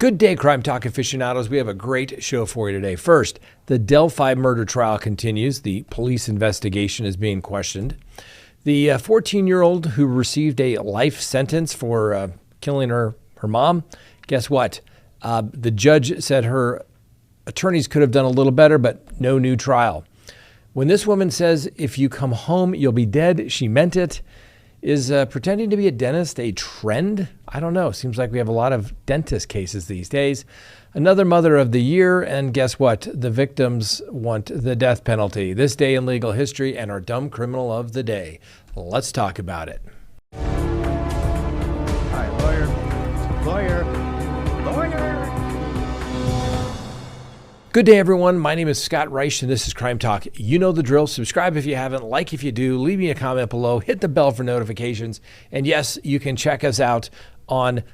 Good day, Crime Talk aficionados. We have a great show for you today. First, the Delphi murder trial continues. The police investigation is being questioned. The 14-year-old who received a life sentence for killing her mom, guess what? The judge said her attorneys could have done a little better, but no new trial. When this woman says, if you come home, you'll be dead, she meant it. Is pretending to be a dentist a trend? I don't know. Seems like we have a lot of dentist cases these days. Another mother of the year, and guess what? The victims want the death penalty. This day in legal history and our dumb criminal of the day. Let's talk about it. All right, lawyer. Good day, everyone. My name is Scott Reich, and this is Crime Talk. You know the drill. Subscribe if you haven't, like if you do, leave me a comment below, hit the bell for notifications. And yes, you can check us out on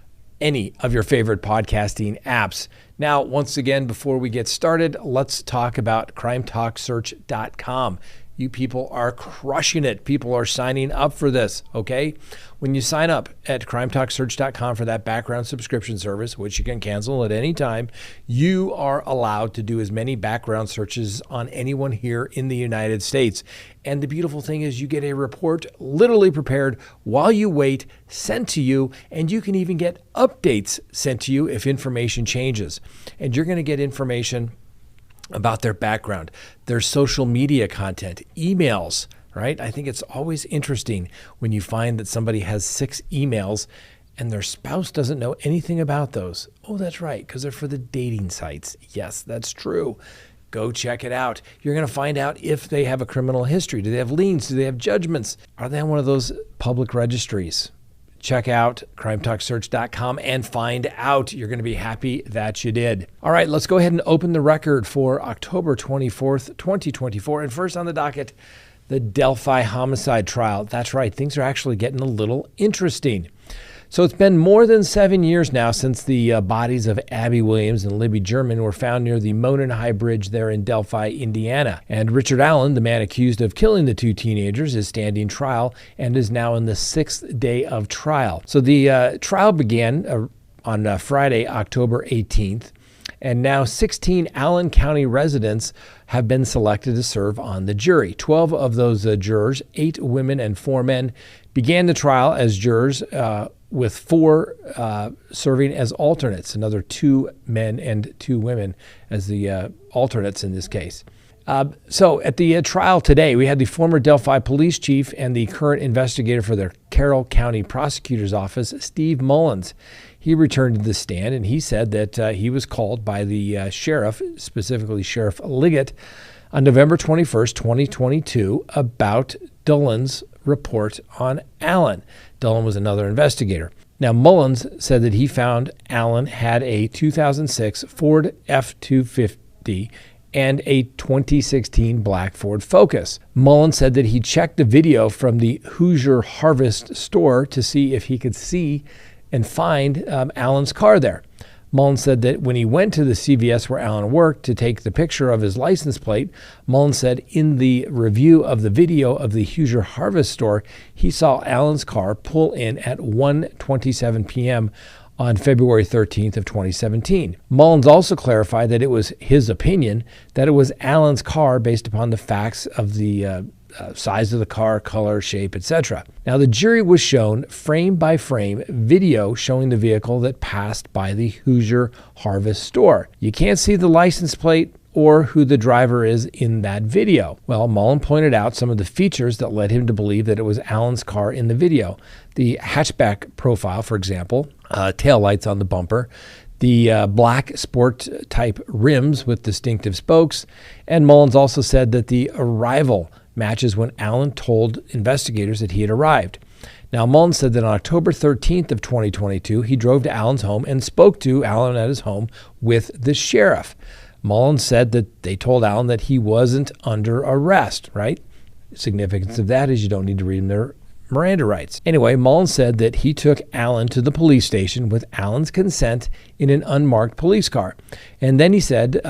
any of your favorite podcasting apps. Now, once again, before we get started, let's talk about CrimeTalkSearch.com. You people are crushing it. People are signing up for this, okay? When you sign up at CrimeTalkSearch.com for that background subscription service, which you can cancel at any time, you are allowed to do as many background searches on anyone here in the United States. And the beautiful thing is you get a report literally prepared while you wait, sent to you, and you can even get updates sent to you if information changes. And you're going to get information about their background, their social media content, emails, right? I think it's always interesting when you find that somebody has 6 emails and their spouse doesn't know anything about those. Oh, that's right, because they're for the dating sites. Yes, that's true. Go check it out. You're going to find out if they have a criminal history. Do they have liens? Do they have judgments? Are they on one of those public registries? Check out CrimeTalkSearch.com and find out. You're going to be happy that you did. All right, let's go ahead and open the record for October 24th, 2024. And first on the docket, the Delphi homicide trial. That's right, things are actually getting a little interesting. So it's been more than 7 years now since the bodies of Abby Williams and Libby German were found near the Monon High Bridge there in Delphi, Indiana. And Richard Allen, the man accused of killing the 2 teenagers, is standing trial and is now in the 6th day of trial. So the trial began on Friday, October 18th. And now 16 Allen County residents have been selected to serve on the jury. 12 of those jurors, 8 women and 4 men, began the trial as jurors, with 4 serving as alternates, another 2 men and 2 women as the alternates in this case. So at the trial today, we had the former Delphi police chief and the current investigator for the Carroll County Prosecutor's Office, Steve Mullins. He returned to the stand and he said that he was called by the sheriff, specifically Sheriff Liggett, on November 21st, 2022, about Dolan's report on Allen. Dolan was another investigator. Now, Mullins said that he found Allen had a 2006 Ford F-250 and a 2016 black Ford Focus. Mullins said that he checked the video from the Hoosier Harvest store to see if he could see and find Allen's car there. Mullins said that when he went to the CVS where Allen worked to take the picture of his license plate, Mullins said in the review of the video of the Hoosier Harvest store, he saw Allen's car pull in at 1:27 p.m. on February 13th of 2017. Mullins also clarified that it was his opinion that it was Allen's car based upon the facts of the size of the car, color, shape, etc. Now, the jury was shown frame-by-frame video showing the vehicle that passed by the Hoosier Harvest store. You can't see the license plate or who the driver is in that video. Well, Mullins pointed out some of the features that led him to believe that it was Allen's car in the video. The hatchback profile, for example, taillights on the bumper, the black sport type rims with distinctive spokes, and Mullins also said that the arrival matches when Allen told investigators that he had arrived. Now, Mullins said that on October 13th of 2022, he drove to Allen's home and spoke to Allen at his home with the sheriff. Mullins said that they told Allen that he wasn't under arrest, right? The significance of that is you don't need to read him their Miranda rights. Anyway, Mullins said that he took Allen to the police station with Allen's consent in an unmarked police car. And then he said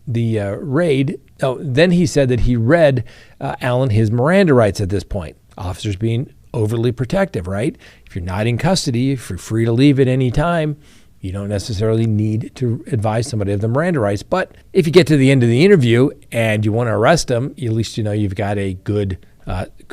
then he said that he read Allen his Miranda rights at this point. Officers being overly protective, right? If you're not in custody, if you're free to leave at any time, You don't necessarily need to advise somebody of the Miranda rights. But if you get to the end of the interview and you want to arrest them, at least you know you've got a good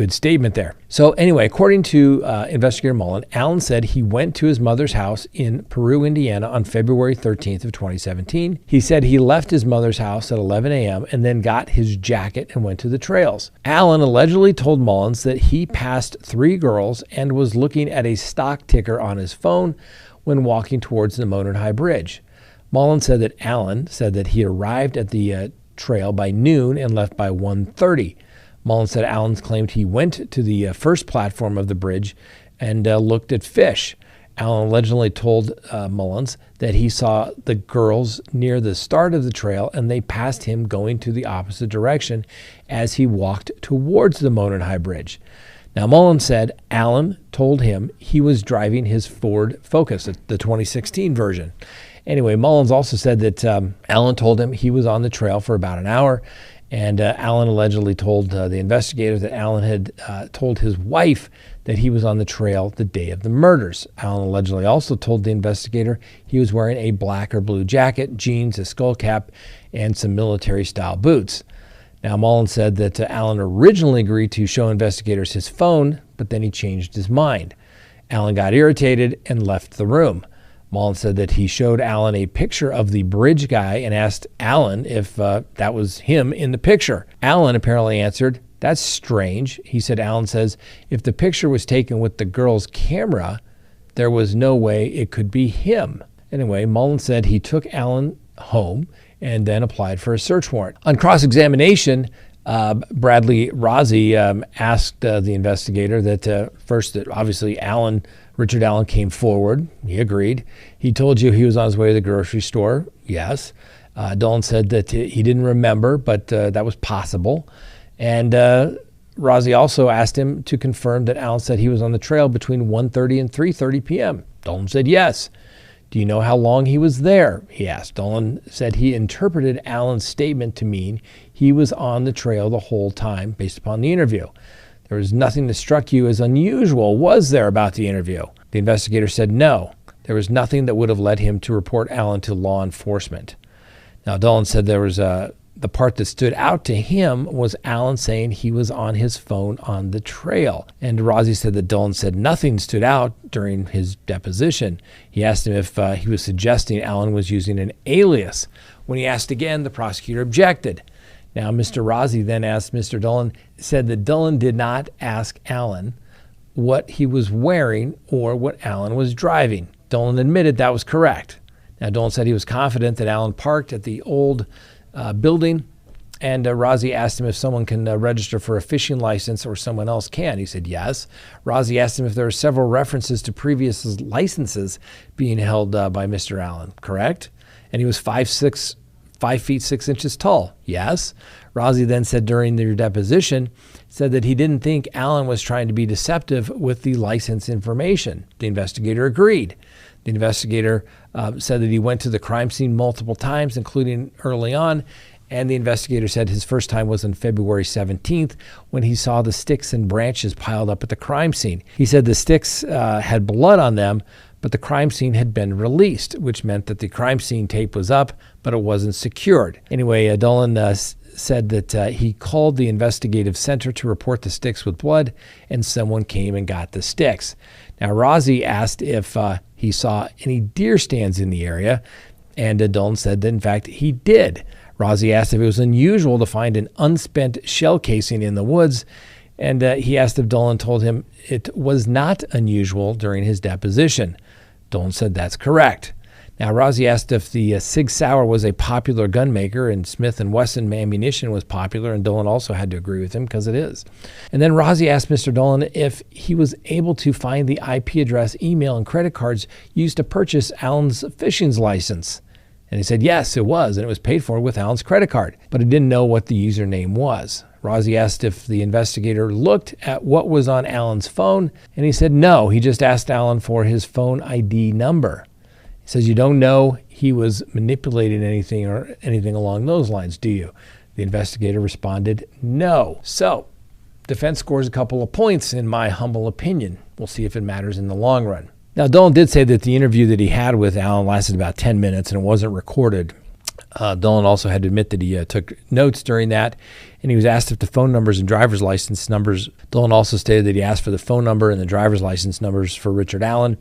statement there. So anyway, according to Investigator Mullen, Allen said he went to his mother's house in Peru, Indiana on February 13th of 2017. He said he left his mother's house at 11 a.m. and then got his jacket and went to the trails. Allen allegedly told Mullins that he passed 3 girls and was looking at a stock ticker on his phone when walking towards the Murd High Bridge. Mullins said that Allen said that he arrived at the trail by noon and left by 1:30. Mullins said Allen claimed he went to the first platform of the bridge and looked at fish. Allen allegedly told Mullins that he saw the girls near the start of the trail and they passed him going to the opposite direction as he walked towards the Murd High Bridge. Now, Mullins said Allen told him he was driving his Ford Focus, the 2016 version. Anyway, Mullins also said that Allen told him he was on the trail for about an hour. And Allen allegedly told the investigator that Allen had told his wife that he was on the trail the day of the murders. Allen allegedly also told the investigator he was wearing a black or blue jacket, jeans, a skull cap, and some military-style boots. Now, Mullins said that Allen originally agreed to show investigators his phone, but then he changed his mind. Allen got irritated and left the room. Mullins said that he showed Allen a picture of the bridge guy and asked Allen if that was him in the picture. Allen apparently answered, "That's strange." He said Allen says if the picture was taken with the girl's camera, there was no way it could be him. Anyway, Mullins said he took Allen home and then applied for a search warrant. On cross-examination, Bradley Rozzi asked the investigator that first that obviously Richard Allen came forward. He agreed. He told you he was on his way to the grocery store. Yes. Dolan said that he didn't remember, but that was possible. And Rozzi also asked him to confirm that Allen said he was on the trail between 1:30 and 3:30 p.m. Dolan said yes. Do you know how long he was there? He asked. Dolan said he interpreted Allen's statement to mean he was on the trail the whole time based upon the interview. There was nothing that struck you as unusual, was there, about the interview? The investigator said no. There was nothing that would have led him to report Allen to law enforcement. Now, Dolan said there was the part that stood out to him was Allen saying he was on his phone on the trail. And Rozzi said that Dolan said nothing stood out during his deposition. He asked him if he was suggesting Allen was using an alias. When he asked again, the prosecutor objected. Now, Mr. Rozzi then asked Mr. Dolan, said that Dolan did not ask Allen what he was wearing or what Allen was driving. Dolan admitted that was correct. Now, Dolan said he was confident that Allen parked at the old building, and Rozzi asked him if someone can register for a fishing license or someone else can. He said yes. Rozzi asked him if there were several references to previous licenses being held by Mr. Allen, correct? And he was 5 feet 6 inches tall. Yes. Rozzi then said during their deposition, said that he didn't think Allen was trying to be deceptive with the license information. The investigator agreed. The investigator said that he went to the crime scene multiple times, including early on, and the investigator said his first time was on February 17th when he saw the sticks and branches piled up at the crime scene. He said the sticks had blood on them, but the crime scene had been released, which meant that the crime scene tape was up, but it wasn't secured. Anyway, Dolan said that he called the investigative center to report the sticks with blood, and someone came and got the sticks. Now, Rozzi asked if he saw any deer stands in the area, and Dolan said that, in fact, he did. Rozzi asked if it was unusual to find an unspent shell casing in the woods, and he asked if Dolan told him it was not unusual during his deposition. Dolan said that's correct. Now, Rozzi asked if the Sig Sauer was a popular gun maker and Smith & Wesson ammunition was popular, and Dolan also had to agree with him because it is. And then Rozzi asked Mr. Dolan if he was able to find the IP address, email, and credit cards used to purchase Allen's fishing license. And he said yes, it was, and it was paid for with Allen's credit card, but he didn't know what the username was. Rozzi asked if the investigator looked at what was on Allen's phone, and he said no, he just asked Allen for his phone ID number. He says, you don't know he was manipulating anything or anything along those lines, do you? The investigator responded, no. So, defense scores a couple of points in my humble opinion. We'll see if it matters in the long run. Now, Dolan did say that the interview that he had with Allen lasted about 10 minutes and it wasn't recorded. Dolan also had to admit that he took notes during that, and he was asked if the phone numbers and driver's license numbers. Dolan also stated that he asked for the phone number and the driver's license numbers for Richard Allen,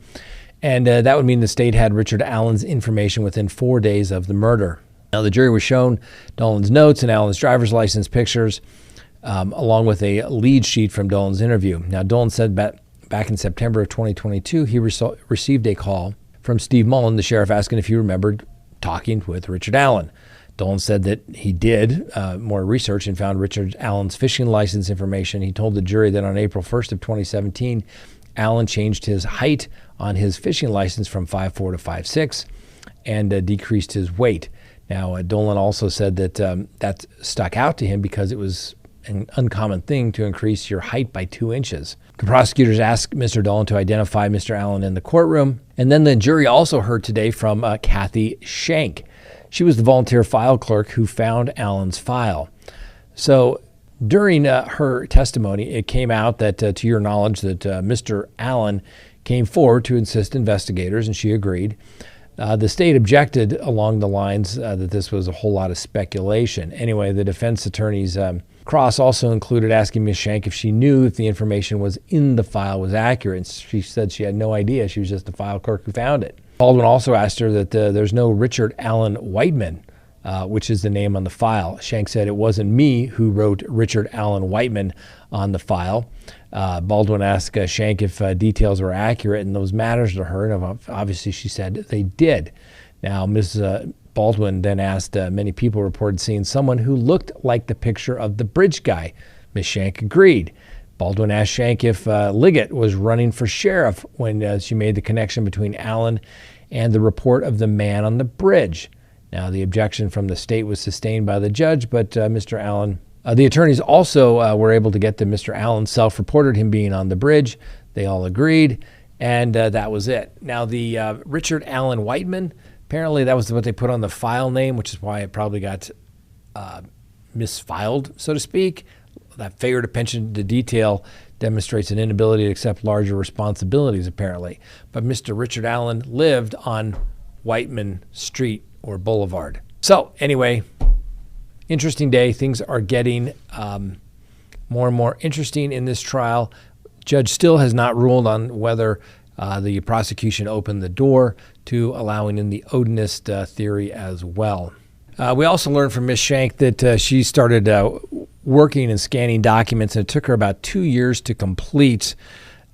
and that would mean the state had Richard Allen's information within 4 days of the murder. Now, the jury was shown Dolan's notes and Allen's driver's license pictures, along with a lead sheet from Dolan's interview. Now, Dolan said back in September of 2022, he received a call from Steve Mullen, the sheriff, asking if he remembered talking with Richard Allen. Dolan said that he did more research and found Richard Allen's fishing license information. He told the jury that on April 1st of 2017, Allen changed his height on his fishing license from 5'4" to 5'6", and decreased his weight. Now, Dolan also said that that stuck out to him because it was an uncommon thing to increase your height by 2 inches. The prosecutors asked Mr. Dolan to identify Mr. Allen in the courtroom. And then the jury also heard today from Kathy Shank. She was the volunteer file clerk who found Allen's file. So during her testimony, it came out that, to your knowledge, that Mr. Allen came forward to assist investigators, and she agreed. The state objected along the lines that this was a whole lot of speculation. Anyway, the defense attorney's cross also included asking Ms. Shank if she knew if the information was in the file was accurate. And she said she had no idea. She was just the file clerk who found it. Baldwin also asked her that there's no Richard Allen Whiteman, which is the name on the file. Shank said it wasn't me who wrote Richard Allen Whiteman on the file. Baldwin asked Shank if details were accurate and those matters to her, and obviously she said they did. Now, Ms. Baldwin then asked many people reported seeing someone who looked like the picture of the bridge guy. Ms. Shank agreed. Baldwin asked Shank if Liggett was running for sheriff when she made the connection between Allen and the report of the man on the bridge. Now, the objection from the state was sustained by the judge, but Mr. Allen, the attorneys also were able to get to Mr. Allen self-reported him being on the bridge. They all agreed, and that was it. Now, the Richard Allen Whiteman, apparently that was what they put on the file name, which is why it probably got misfiled, so to speak. That failure attention to detail demonstrates an inability to accept larger responsibilities, apparently. But Mr. Richard Allen lived on Whiteman Street or Boulevard. So anyway, interesting day. Things are getting more and more interesting in this trial. Judge still has not ruled on whether the prosecution opened the door to allowing in the Odinist theory as well. We also learned from Ms. Shank that she started working and scanning documents, and it took her about 2 years to complete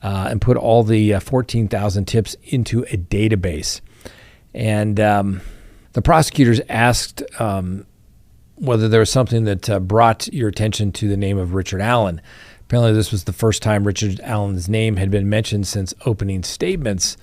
and put all the 14,000 tips into a database. And the prosecutors asked whether there was something that brought your attention to the name of Richard Allen. Apparently, this was the first time Richard Allen's name had been mentioned since opening statements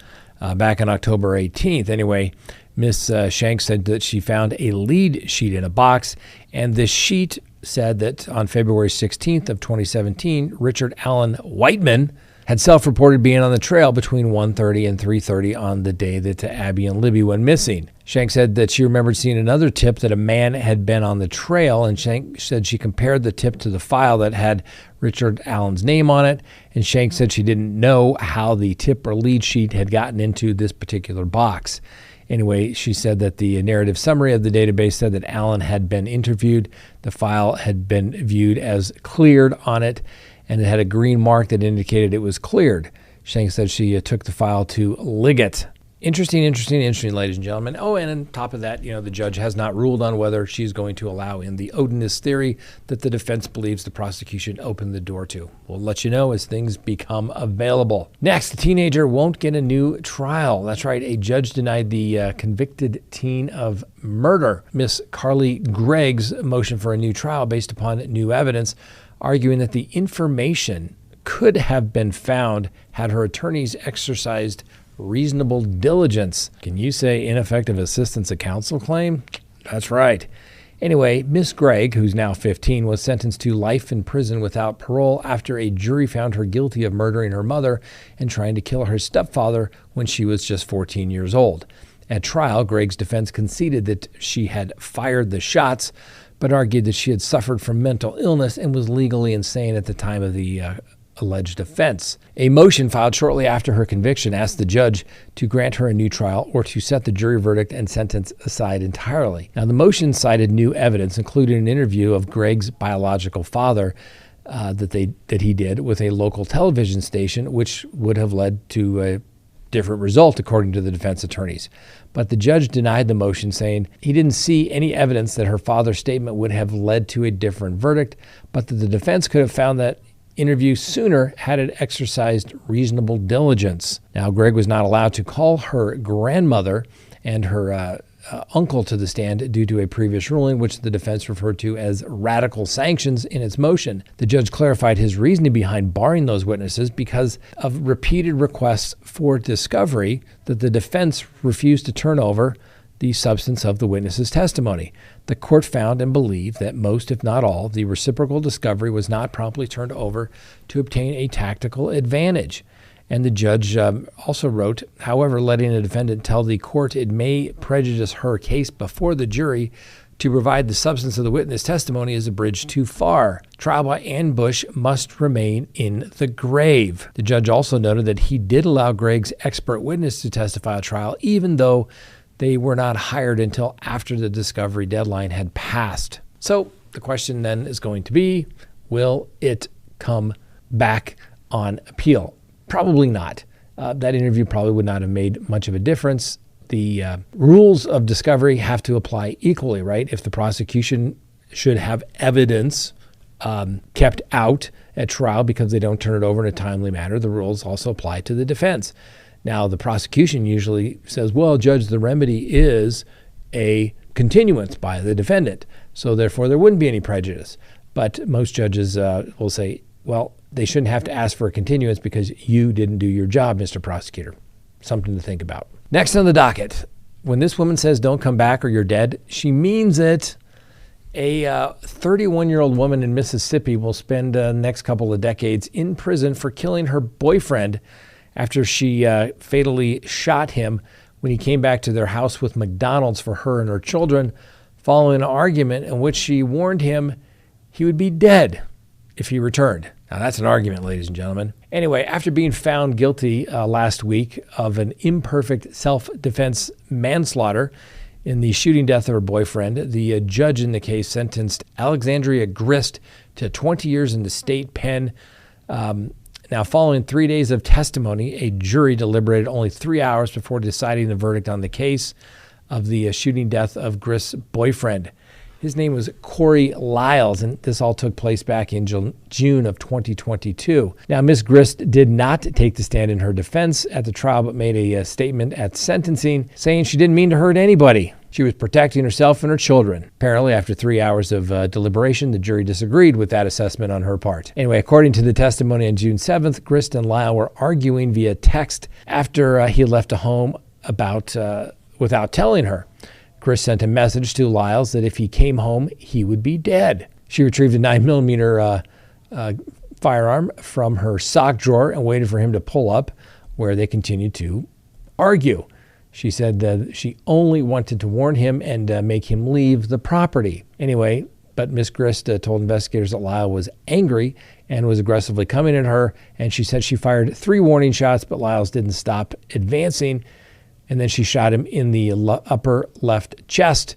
back on October 18th. Anyway, Ms. Shank said that she found a lead sheet in a box, and this sheet said that on February 16th of 2017, Richard Allen Whiteman had self-reported being on the trail between 1:30 and 3:30 on the day that Abby and Libby went missing. Shank said that she remembered seeing another tip that a man had been on the trail, and Shank said she compared the tip to the file that had Richard Allen's name on it, and Shank said she didn't know how the tip or lead sheet had gotten into this particular box. Anyway, she said that the narrative summary of the database said that Allen had been interviewed. The file had been viewed as cleared on it, and it had a green mark that indicated it was cleared. Shank said she took the file to Liggett. Interesting, ladies and gentlemen. Oh, and on top of that, the judge has not ruled on whether she's going to allow in the Odinist theory that the defense believes the prosecution opened the door to. We'll let you know as things become available. Next, a teenager won't get a new trial. That's right, a judge denied the convicted teen of murder, Miss Carly Gregg's motion for a new trial based upon new evidence, arguing that the information could have been found had her attorneys exercised reasonable diligence. Can you say ineffective assistance of counsel claim? That's right. Anyway, Miss Gregg, who's now 15, was sentenced to life in prison without parole after a jury found her guilty of murdering her mother and trying to kill her stepfather when she was just 14 years old. At trial, Gregg's defense conceded that she had fired the shots, but argued that she had suffered from mental illness and was legally insane at the time of the alleged offense. A motion filed shortly after her conviction asked the judge to grant her a new trial or to set the jury verdict and sentence aside entirely. Now, the motion cited new evidence, including an interview of Greg's biological father that he did with a local television station, which would have led to a different result, according to the defense attorneys. But the judge denied the motion, saying he didn't see any evidence that her father's statement would have led to a different verdict, but that the defense could have found that interview sooner had it exercised reasonable diligence. Now, Greg was not allowed to call her grandmother and her uncle to the stand due to a previous ruling, which the defense referred to as radical sanctions in its motion. The judge clarified his reasoning behind barring those witnesses because of repeated requests for discovery that the defense refused to turn over the substance of the witness's testimony. The court found and believed that most, if not all, the reciprocal discovery was not promptly turned over to obtain a tactical advantage. And the judge also wrote, however, letting a defendant tell the court it may prejudice her case before the jury to provide the substance of the witness testimony is a bridge too far. Trial by ambush must remain in the grave. The judge also noted that he did allow Greg's expert witness to testify at trial, even though they were not hired until after the discovery deadline had passed. So the question then is going to be, will it come back on appeal? Probably not. That interview probably would not have made much of a difference. The rules of discovery have to apply equally, right? If the prosecution should have evidence kept out at trial because they don't turn it over in a timely manner, the rules also apply to the defense. Now, the prosecution usually says, well, judge, the remedy is a continuance by the defendant, so therefore there wouldn't be any prejudice. But most judges will say, well, they shouldn't have to ask for a continuance because you didn't do your job, Mr. Prosecutor. Something to think about. Next on the docket, when this woman says don't come back or you're dead, she means it. A 31-year-old woman in Mississippi will spend the next couple of decades in prison for killing her boyfriend after she fatally shot him when he came back to their house with McDonald's for her and her children, following an argument in which she warned him he would be dead if he returned. Now, that's an argument, ladies and gentlemen. Anyway, after being found guilty last week of an imperfect self-defense manslaughter in the shooting death of her boyfriend, the judge in the case sentenced Alexandria Grist to 20 years in the state pen. Now, following 3 days of testimony, a jury deliberated only 3 hours before deciding the verdict on the case of the shooting death of Grist's boyfriend. His name was Corey Lyles, and this all took place back in June of 2022. Now, Ms. Grist did not take the stand in her defense at the trial, but made a statement at sentencing saying she didn't mean to hurt anybody. She was protecting herself and her children. Apparently, after 3 hours of deliberation, the jury disagreed with that assessment on her part. Anyway, according to the testimony on June 7th, Grist and Lyle were arguing via text after he had left a home without telling her. Grist sent a message to Lyles that if he came home, he would be dead. She retrieved a 9mm firearm from her sock drawer and waited for him to pull up, where they continued to argue. She said that she only wanted to warn him and make him leave the property. Anyway, but Miss Grist told investigators that Lyle was angry and was aggressively coming at her, and she said she fired 3 warning shots, but Lyles didn't stop advancing. And then she shot him in the upper left chest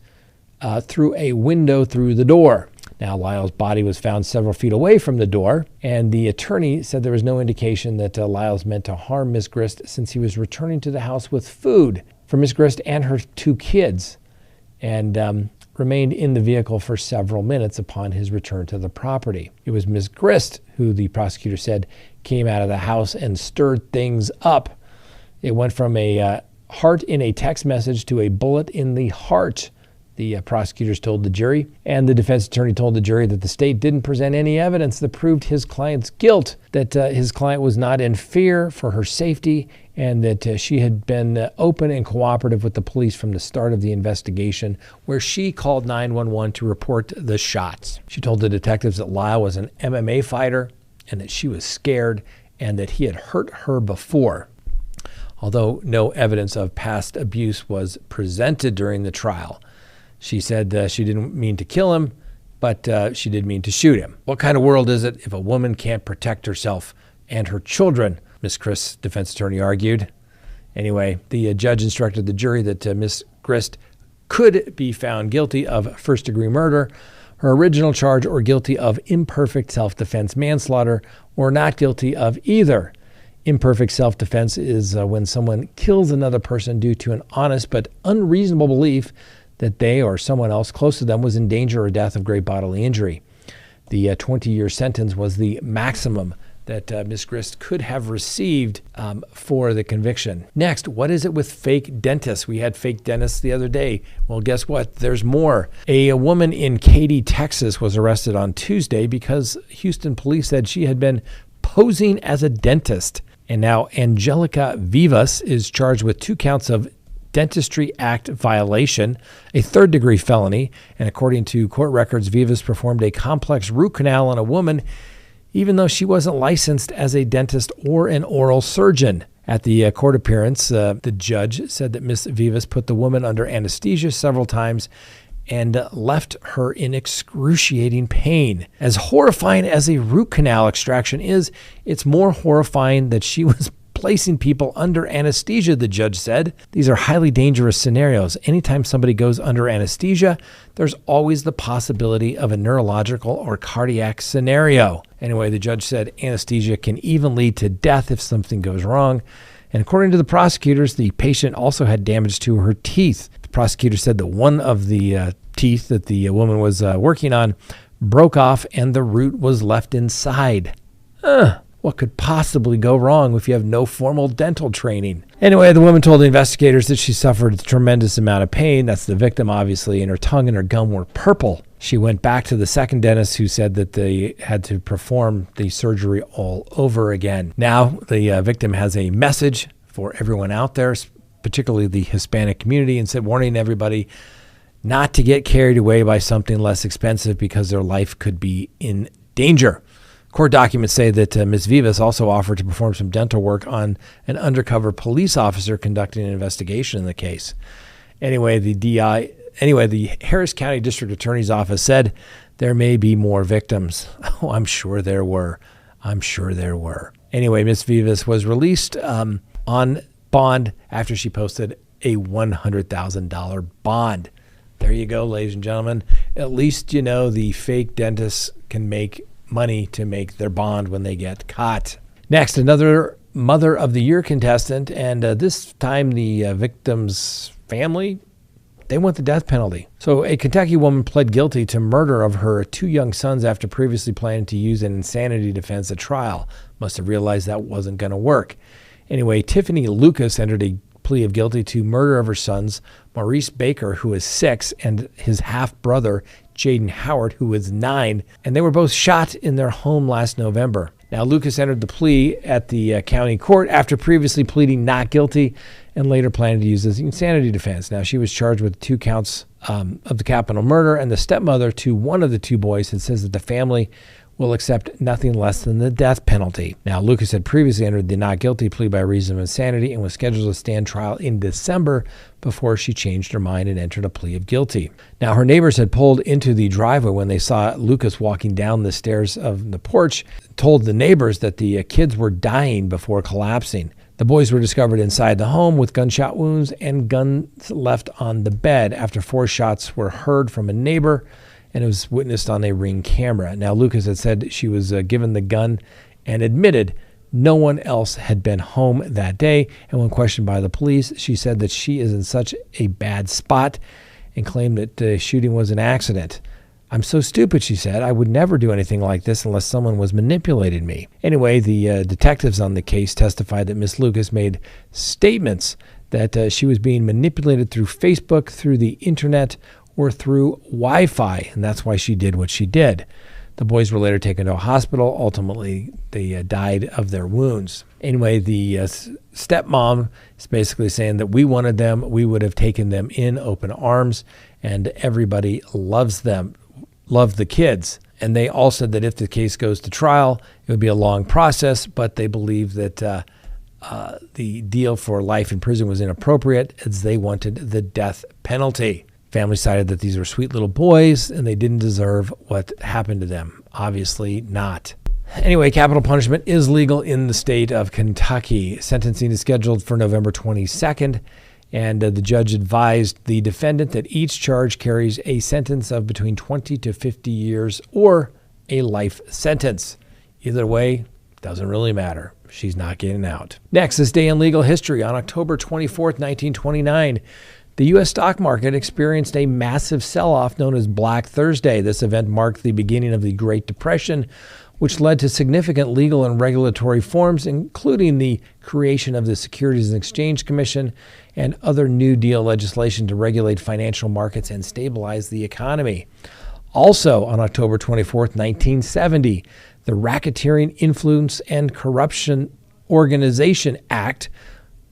through a window through the door. Now, Lyle's body was found several feet away from the door, and the attorney said there was no indication that Lyles meant to harm Ms. Grist since he was returning to the house with food for Ms. Grist and her 2 kids, and remained in the vehicle for several minutes upon his return to the property. It was Ms. Grist who, the prosecutor said, came out of the house and stirred things up. It went from a heart in a text message to a bullet in the heart, the prosecutors told the jury. And the defense attorney told the jury that the state didn't present any evidence that proved his client's guilt, that his client was not in fear for her safety, and that she had been open and cooperative with the police from the start of the investigation, where she called 911 to report the shots. She told the detectives that Lyle was an MMA fighter and that she was scared and that he had hurt her before. Although no evidence of past abuse was presented during the trial. She said she didn't mean to kill him, but she did mean to shoot him. What kind of world is it if a woman can't protect herself and her children, Ms. Christ's defense attorney argued. Anyway, the judge instructed the jury that Ms. Christ could be found guilty of first-degree murder, her original charge, or guilty of imperfect self-defense manslaughter, or not guilty of either. Imperfect self-defense is when someone kills another person due to an honest but unreasonable belief that they or someone else close to them was in danger or death of great bodily injury. The 20-year sentence was the maximum that Ms. Christ could have received for the conviction. Next, what is it with fake dentists? We had fake dentists the other day. Well, guess what? There's more. A woman in Katy, Texas was arrested on Tuesday because Houston police said she had been posing as a dentist. And now Angelica Vivas is charged with 2 counts of Dentistry Act violation, a third-degree felony. And according to court records, Vivas performed a complex root canal on a woman even though she wasn't licensed as a dentist or an oral surgeon. At the court appearance, the judge said that Ms. Vivas put the woman under anesthesia several times and left her in excruciating pain. As horrifying as a root canal extraction is, it's more horrifying that she was placing people under anesthesia, the judge said. These are highly dangerous scenarios. Anytime somebody goes under anesthesia, there's always the possibility of a neurological or cardiac scenario. Anyway, the judge said anesthesia can even lead to death if something goes wrong. And according to the prosecutors, the patient also had damage to her teeth. The prosecutor said that one of the teeth that the woman was working on broke off and the root was left inside. What could possibly go wrong if you have no formal dental training? Anyway, the woman told the investigators that she suffered a tremendous amount of pain. That's the victim, obviously, and her tongue and her gum were purple. She went back to the second dentist who said that they had to perform the surgery all over again. Now, the victim has a message for everyone out there, particularly the Hispanic community, and said, warning everybody not to get carried away by something less expensive because their life could be in danger. Court documents say that Ms. Vivas also offered to perform some dental work on an undercover police officer conducting an investigation in the case. Anyway, the Harris County District Attorney's Office said there may be more victims. Oh, I'm sure there were. Anyway, Ms. Vivas was released on bond after she posted a $100,000 bond. There you go, ladies and gentlemen. At least you know the fake dentists can make money to make their bond when they get caught. Next, another Mother of the Year contestant, and this time the victim's family, they want the death penalty. So a Kentucky woman pled guilty to murder of her 2 young sons after previously planning to use an insanity defense at trial. Must have realized that wasn't going to work. Anyway, Tiffany Lucas entered a plea of guilty to murder of her sons, Maurice Baker, who is 6, and his half-brother, Jaden Howard, who was 9, and they were both shot in their home last November. Now, Lucas entered the plea at the county court after previously pleading not guilty and later planning to use this insanity defense. Now, she was charged with 2 counts of the capital murder, and the stepmother to one of the 2 boys had says that the family will accept nothing less than the death penalty. Now, Lucas had previously entered the not guilty plea by reason of insanity and was scheduled to stand trial in December before she changed her mind and entered a plea of guilty. Now, her neighbors had pulled into the driveway when they saw Lucas walking down the stairs of the porch, told the neighbors that the kids were dying before collapsing. The boys were discovered inside the home with gunshot wounds and guns left on the bed after 4 shots were heard from a neighbor, and it was witnessed on a Ring camera. Now, Lucas had said she was given the gun and admitted no one else had been home that day. And when questioned by the police, she said that she is in such a bad spot and claimed that the shooting was an accident. I'm so stupid, she said. I would never do anything like this unless someone was manipulating me. Anyway, the detectives on the case testified that Miss Lucas made statements that she was being manipulated through Facebook, through the internet, or through Wi-Fi, and that's why she did what she did. The boys were later taken to a hospital. Ultimately, they died of their wounds. Anyway, the stepmom is basically saying that we wanted them, we would have taken them in open arms, and everybody loves them, loved the kids. And they all said that if the case goes to trial, it would be a long process, but they believe that the deal for life in prison was inappropriate as they wanted the death penalty. Family decided that these were sweet little boys and they didn't deserve what happened to them. Obviously not. Anyway, capital punishment is legal in the state of Kentucky. Sentencing is scheduled for November 22nd, and the judge advised the defendant that each charge carries a sentence of between 20 to 50 years or a life sentence. Either way, doesn't really matter. She's not getting out. Next, this day in legal history. On October 24th, 1929, the U.S. stock market experienced a massive sell-off known as Black Thursday. This event marked the beginning of the Great Depression, which led to significant legal and regulatory reforms, including the creation of the Securities and Exchange Commission and other New Deal legislation to regulate financial markets and stabilize the economy. Also, on October 24th, 1970, the Racketeering, Influence, and Corruption Organization Act,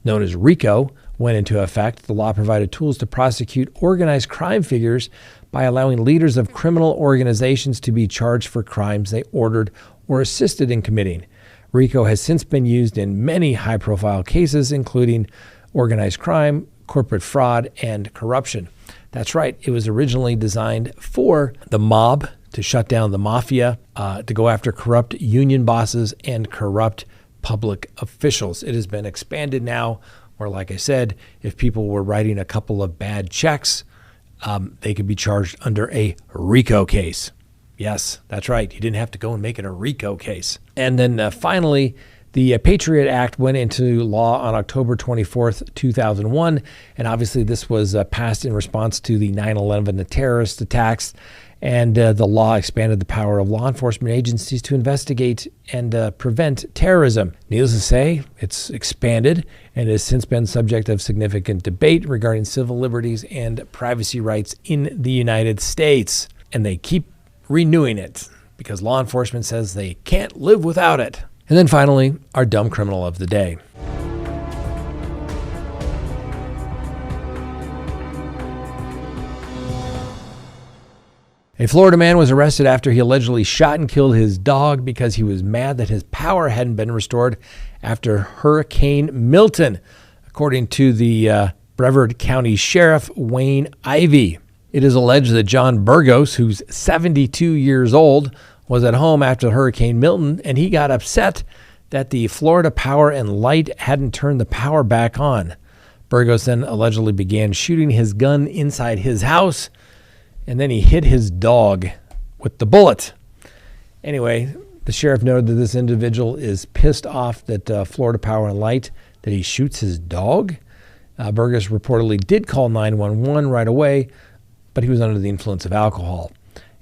known as RICO, went into effect. The law provided tools to prosecute organized crime figures by allowing leaders of criminal organizations to be charged for crimes they ordered or assisted in committing. RICO has since been used in many high-profile cases, including organized crime, corporate fraud, and corruption. That's right. It was originally designed for the mob, to shut down the mafia, to go after corrupt union bosses and corrupt public officials. It has been expanded now, where, like I said, if people were writing a couple of bad checks, they could be charged under a RICO case. Yes, that's right. You didn't have to go and make it a RICO case. And then finally, the Patriot Act went into law on October 24th, 2001. And obviously this was passed in response to the 9/11 terrorist attacks. And the law expanded the power of law enforcement agencies to investigate and prevent terrorism. Needless to say, it's expanded and has since been subject of significant debate regarding civil liberties and privacy rights in the United States. And they keep renewing it because law enforcement says they can't live without it. And then finally, our dumb criminal of the day. A Florida man was arrested after he allegedly shot and killed his dog because he was mad that his power hadn't been restored after Hurricane Milton, according to the Brevard County Sheriff Wayne Ivey. It is alleged that John Burgos, who's 72 years old, was at home after Hurricane Milton, and he got upset that the Florida Power and Light hadn't turned the power back on. Burgos then allegedly began shooting his gun inside his house, and then he hit his dog with the bullet. Anyway, the sheriff noted that this individual is pissed off that Florida Power and Light, that he shoots his dog. Burgos reportedly did call 911 right away, but he was under the influence of alcohol.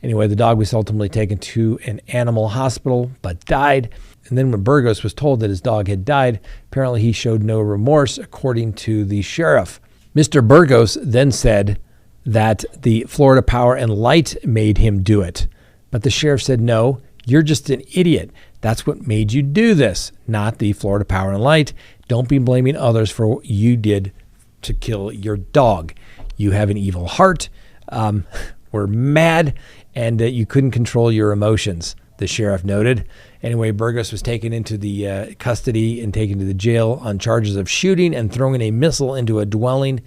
Anyway, the dog was ultimately taken to an animal hospital, but died. And then when Burgos was told that his dog had died, apparently he showed no remorse, according to the sheriff. Mr. Burgos then said that the Florida Power and Light made him do it. But the sheriff said, no, you're just an idiot. That's what made you do this, not the Florida Power and Light. Don't be blaming others for what you did to kill your dog. You have an evil heart. We're mad, and you couldn't control your emotions, the sheriff noted. Anyway, Burgos was taken into the custody and taken to the jail on charges of shooting and throwing a missile into a dwelling,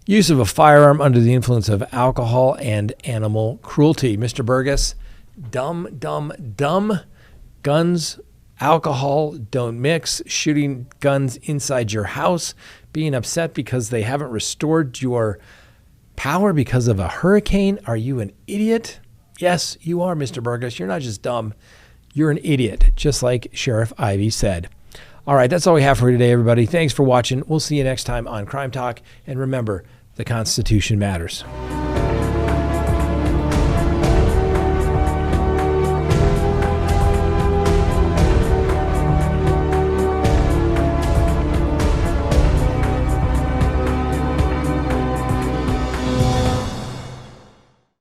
use of a firearm under the influence of alcohol, and animal cruelty. Mr. Burgos, dumb. Guns, alcohol don't mix. Shooting guns inside your house, being upset because they haven't restored your power because of a hurricane. Are you an idiot? Yes, you are, Mr. Burgos. You're not just dumb. You're an idiot, just like Sheriff Ivey said. All right, that's all we have for today, everybody. Thanks for watching. We'll see you next time on Crime Talk. And remember, the Constitution matters.